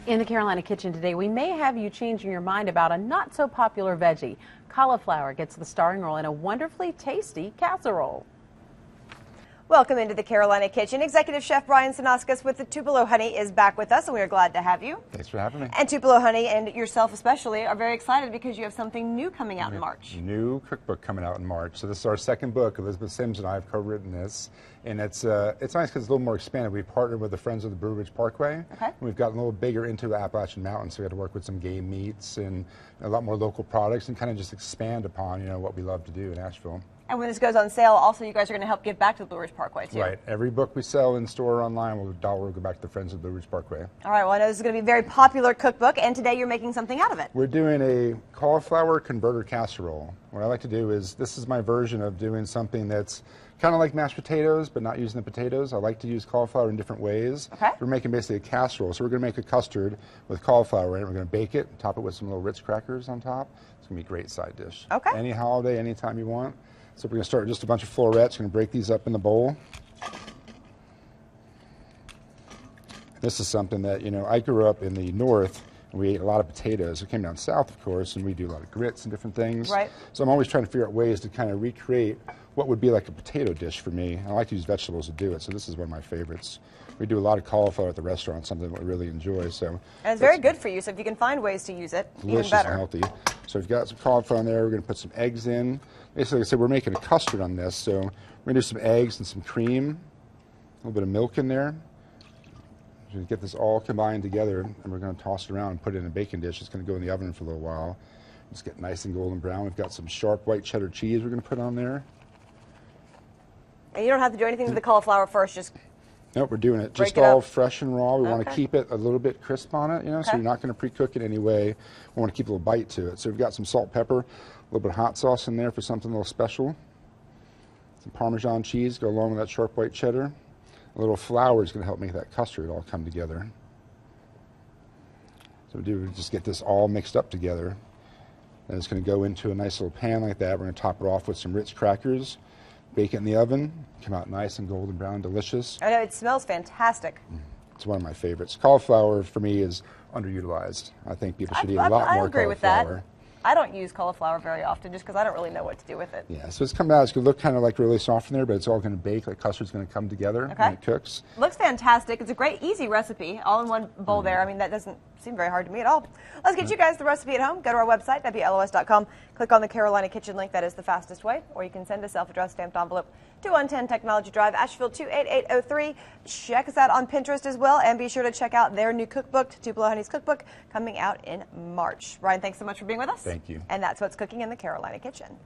In the Carolina Kitchen today, we may have you changing your mind about a not so popular veggie. Cauliflower gets the starring role in a wonderfully tasty casserole. Welcome into the Carolina Kitchen. Executive Chef Brian Sonokus with the Tupelo Honey is back with us, and we are glad to have you. Thanks for having me. And Tupelo Honey and yourself especially are very excited because you have something new coming out in March. New cookbook coming out in March. So this is our second book. Elizabeth Sims and I have co-written this, and it's nice because it's a little more expanded. We partnered with the Friends of the Blue Ridge Parkway. Okay. And we've gotten a little bigger into the Appalachian Mountains, so we had to work with some game meats and a lot more local products and kind of just expand upon what we love to do in Asheville. And when this goes on sale, also you guys are going to help give back to the Blue Ridge Parkway, too. Right. Every book we sell in store or online will go back to the Friends of the Blue Ridge Parkway. All right. Well, I know this is going to be a very popular cookbook, and today you're making something out of it. We're doing a cauliflower converter casserole. What I like to do is, this is my version of doing something that's kind of like mashed potatoes, but not using the potatoes. I like to use cauliflower in different ways. Okay. We're making basically a casserole. So we're going to make a custard with cauliflower in it. We're going to bake it, top it with some little Ritz crackers on top. It's going to be a great side dish. Okay. Any holiday, anytime you want. So we're going to start with just a bunch of florets. We're going to break these up in the bowl. This is something that, I grew up in the north, and we ate a lot of potatoes. We came down south, of course, and we do a lot of grits and different things. Right. So I'm always trying to figure out ways to kind of recreate what would be like a potato dish for me. And I like to use vegetables to do it, so this is one of my favorites. We do a lot of cauliflower at the restaurant, something we really enjoy. So and it's very good for you, so if you can find ways to use it, delicious even better. And healthy. So we've got some cauliflower in there. We're going to put some eggs in. Basically, like I said, we're making a custard on this, so we're going to do some eggs and some cream, a little bit of milk in there. So get this all combined together, and we're going to toss it around and put it in a baking dish. It's going to go in the oven for a little while. Just get nice and golden brown. We've got some sharp white cheddar cheese we're going to put on there. And you don't have to do anything with the cauliflower first, just nope, we're doing it just all fresh and raw. We want to keep it a little bit crisp on it, so you're not going to pre-cook it anyway. We want to keep a little bite to it. So we've got some salt, pepper, a little bit of hot sauce in there for something a little special. Some Parmesan cheese go along with that sharp white cheddar. A little flour is going to help make that custard all come together. So we just get this all mixed up together. And it's going to go into a nice little pan like that. We're going to top it off with some Ritz crackers. Bake it in the oven, come out nice and golden brown, delicious. I know, it smells fantastic. It's one of my favorites. Cauliflower, for me, is underutilized. I think people should eat a lot more cauliflower. I agree with that. I don't use cauliflower very often just because I don't really know what to do with it. Yeah, so it's coming out. It's going to look kind of like really soft in there, but it's all going to bake. Like custard's going to come together when it cooks. Looks fantastic. It's a great, easy recipe, all in one bowl there. I mean, that doesn't seem very hard to me at all. Let's get you guys the recipe at home. Go to our website, WLOS.com. Click on the Carolina Kitchen link. That is the fastest way. Or you can send a self-addressed stamped envelope to 110 Technology Drive, Asheville 28803. Check us out on Pinterest as well, and be sure to check out their new cookbook, Tupelo Honey's cookbook, coming out in March. Brian, thanks so much for being with us. Thank you. And that's what's cooking in the Carolina Kitchen.